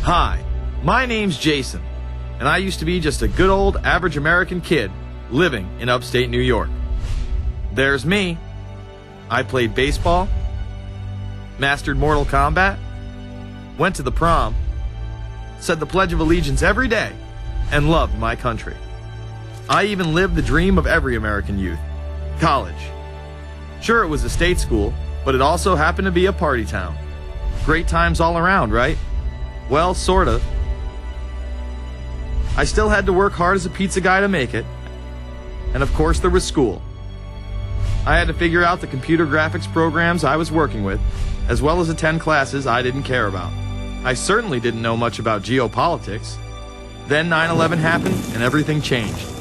Hi, my name's Jason, and I used to be just a good old average American kid living in upstate New York. There's me. I played baseball, mastered Mortal Kombat, went to the prom, said the Pledge of Allegiance every day, and loved my country. I even lived the dream of every American youth, college. Sure, it was a state school, but it also happened to be a party town. Great times all around, right? Well, sort of. I still had to work hard as a pizza guy to make it. And of course, there was school. I had to figure out the computer graphics programs I was working with, as well as attend classes I didn't care about. I certainly didn't know much about geopolitics. Then 9/11 happened and everything changed.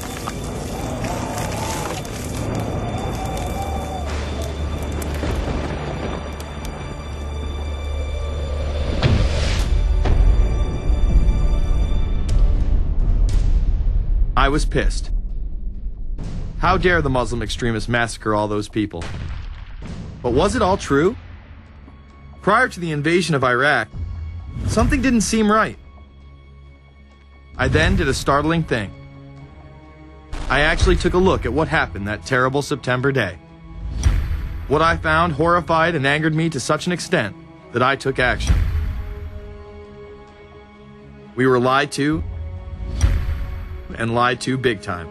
I was pissed. How dare the Muslim extremists massacre all those people? But was it all true? Prior to the invasion of Iraq, something didn't seem right. I then did a startling thing. I actually took a look at what happened that terrible September day. What I found horrified and angered me to such an extent that I took action. We were lied to, and lied to big time.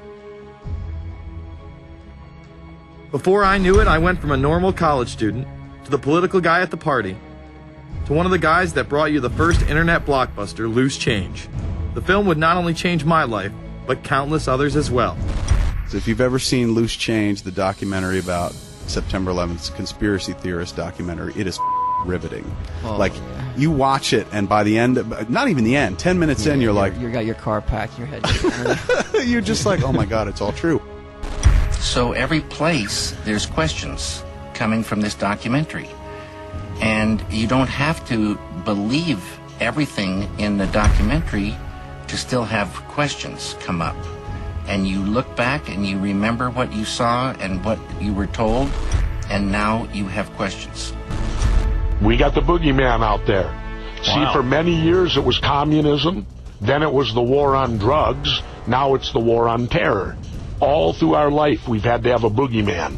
Before I knew it, I went from a normal college student to the political guy at the party to one of the guys that brought you the first internet blockbuster, Loose Change. The film would not only change my life, but countless others as well. So if you've ever seen Loose Change, the documentary about September 11th, conspiracy theorist documentary, it is riveting. Like, you watch it, and by the end, not even the end, 10 minutes in, you're like... You got your car packed, your head... You're just like, oh my God, it's all true. So every place, there's questions coming from this documentary. And you don't have to believe everything in the documentary to still have questions come up. And you look back and you remember what you saw and what you were told, and now you have questions. We got the boogeyman out there. Wow. See, for many years it was communism, then it was the war on drugs, now it's the war on terror. All through our life we've had to have a boogeyman.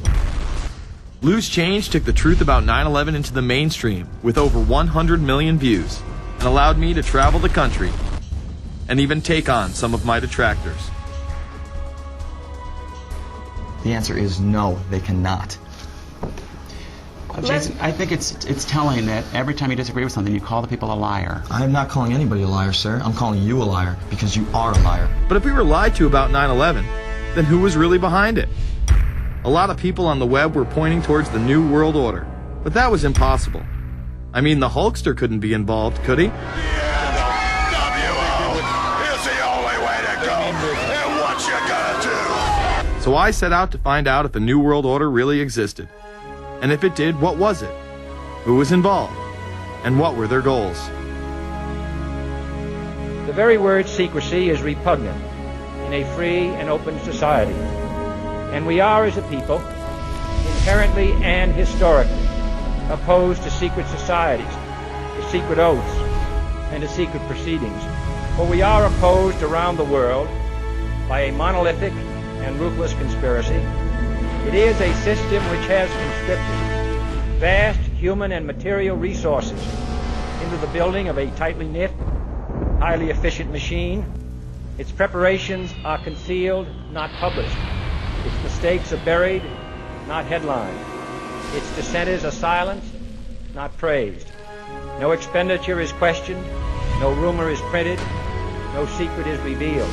Loose Change took the truth about 9/11 into the mainstream with over 100 million views and allowed me to travel the country and even take on some of my detractors. The answer is no, they cannot. Jason, I think it's telling that every time you disagree with something, you call the people a liar. I'm not calling anybody a liar, sir. I'm calling you a liar because you are a liar. But if we were lied to about 9/11, then who was really behind it? A lot of people on the web were pointing towards the New World Order, but that was impossible. I mean, the Hulkster couldn't be involved, could he? The NWO is the only way to go, and what you gonna do? So I set out to find out if a New World Order really existed. And if it did, what was it? Who was involved? And what were their goals? The very word secrecy is repugnant in a free and open society. And we are, as a people, inherently and historically opposed to secret societies, to secret oaths, and to secret proceedings. For we are opposed around the world by a monolithic and ruthless conspiracy. It is a system which has conscripted vast human and material resources into the building of a tightly knit, highly efficient machine. Its preparations are concealed, not published. Its mistakes are buried, not headlined. Its dissenters are silenced, not praised. No expenditure is questioned, no rumor is printed, no secret is revealed.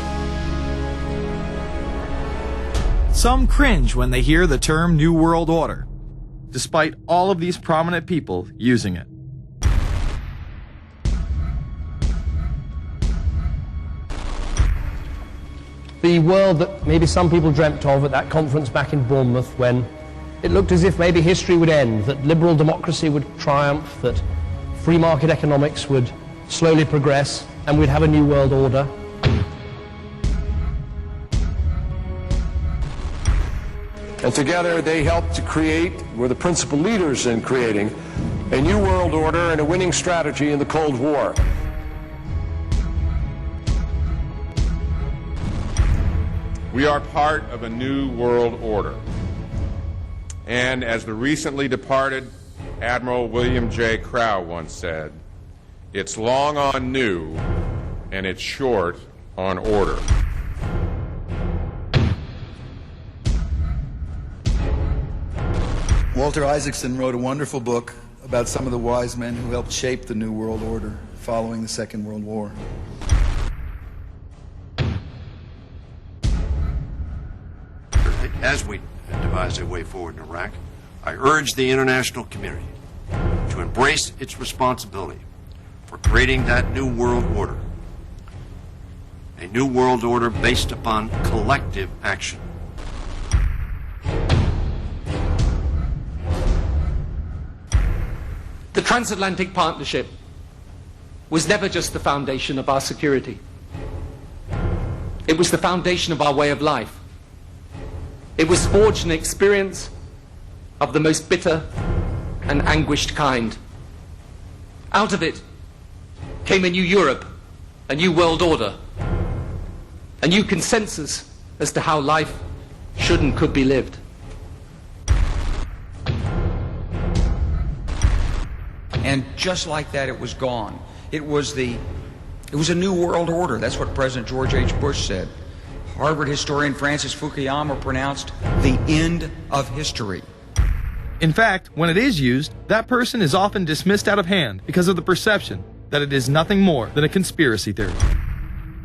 Some cringe when they hear the term New World Order, despite all of these prominent people using it. The world that maybe some people dreamt of at that conference back in Bournemouth, when it looked as if maybe history would end, that liberal democracy would triumph, that free market economics would slowly progress, and we'd have a new world order. And together they helped to create, were the principal leaders in creating, a new world order and a winning strategy in the Cold War. We are part of a new world order. And as the recently departed Admiral William J. Crowe once said, it's long on new and it's short on order. Walter Isaacson wrote a wonderful book about some of the wise men who helped shape the New World Order following the Second World War. As we devise a way forward in Iraq, I urge the international community to embrace its responsibility for creating that new world order. A new world order based upon collective action. The transatlantic partnership was never just the foundation of our security. It was the foundation of our way of life. It was forged an experience of the most bitter and anguished kind. Out of it came a new Europe, a new world order, a new consensus as to how life should and could be lived. And just like that, it was gone. It was a new world order. That's what President George H. Bush said. Harvard historian Francis Fukuyama pronounced the end of history. In fact, when it is used, that person is often dismissed out of hand because of the perception that it is nothing more than a conspiracy theory.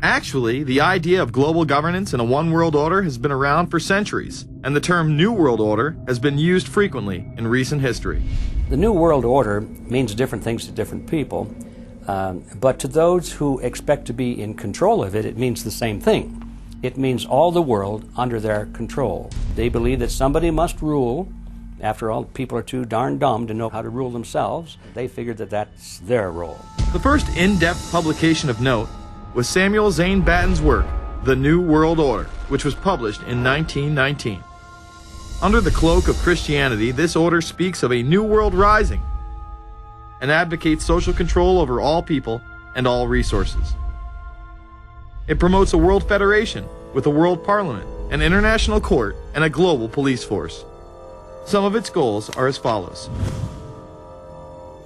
Actually, the idea of global governance and a one world order has been around for centuries, and the term New World Order has been used frequently in recent history. The New World Order means different things to different people, but to those who expect to be in control of it, it means the same thing. It means all the world under their control. They believe that somebody must rule. After all, people are too darn dumb to know how to rule themselves. They figured that that's their role. The first in-depth publication of note was Samuel Zane Batten's work, The New World Order, which was published in 1919. Under the cloak of Christianity, this order speaks of a new world rising and advocates social control over all people and all resources. It promotes a world federation with a world parliament, an international court, and a global police force. Some of its goals are as follows.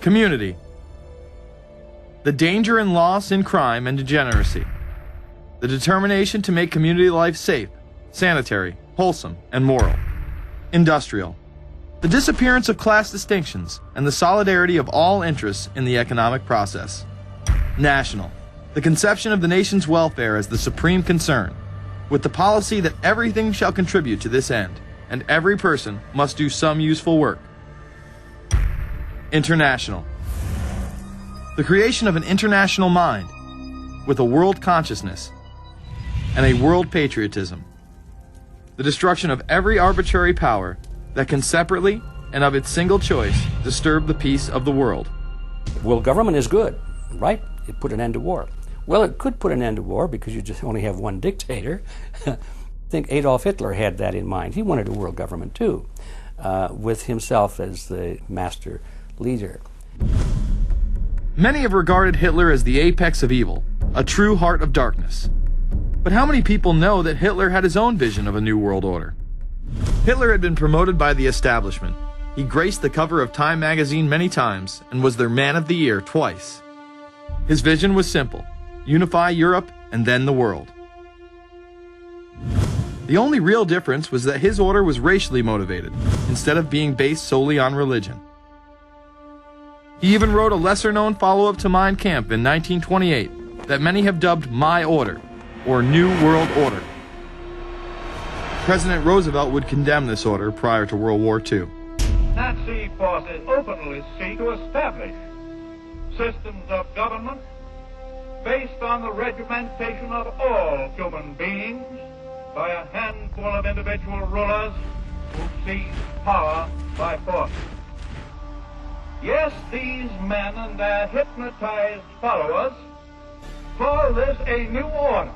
Community. The danger and loss in crime and degeneracy. The determination to make community life safe, sanitary, wholesome, and moral. Industrial. The disappearance of class distinctions and the solidarity of all interests in the economic process. National. The conception of the nation's welfare as the supreme concern, with the policy that everything shall contribute to this end, and every person must do some useful work. International. The creation of an international mind, with a world consciousness, and a world patriotism. The destruction of every arbitrary power that can separately and of its single choice disturb the peace of the world. World government is good, right? It put an end to war. Well, it could put an end to war because you just only have one dictator. I think Adolf Hitler had that in mind. He wanted a world government too, with himself as the master leader. Many have regarded Hitler as the apex of evil, a true heart of darkness. But how many people know that Hitler had his own vision of a new world order? Hitler had been promoted by the establishment. He graced the cover of Time magazine many times and was their Man of the Year twice. His vision was simple: unify Europe and then the world. The only real difference was that his order was racially motivated, instead of being based solely on religion. He even wrote a lesser-known follow-up to Mein Kampf in 1928 that many have dubbed My Order, or New World Order. President Roosevelt would condemn this order prior to World War II. Nazi forces openly seek to establish systems of government based on the regimentation of all human beings by a handful of individual rulers who seize power by force. Yes, these men and their hypnotized followers call this a new order.